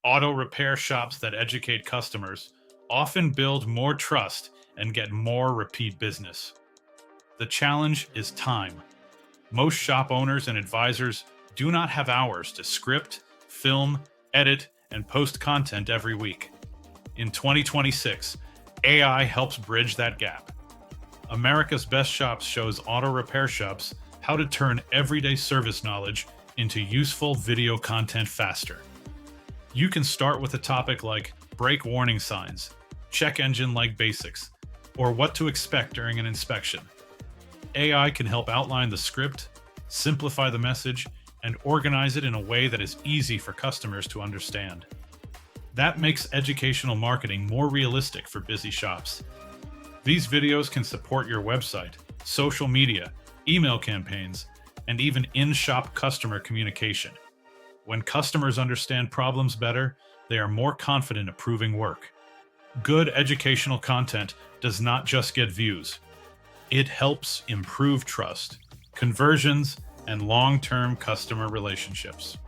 Auto repair shops that educate customers often build more trust and get more repeat business. The challenge is time. Most shop owners and advisors do not have hours to script, film, edit, and post content every week. In 2026, AI helps bridge that gap. America's Best Shops shows auto repair shops how to turn everyday service knowledge into useful video content faster. You can start with a topic like brake warning signs, check engine light basics, or what to expect during an inspection. AI can help outline the script, simplify the message, and organize it in a way that is easy for customers to understand. That makes educational marketing more realistic for busy shops. These videos can support your website, social media, email campaigns, and even in-shop customer communication. When customers understand problems better, they are more confident approving work. Good educational content does not just get views. It helps improve trust, conversions, and long-term customer relationships.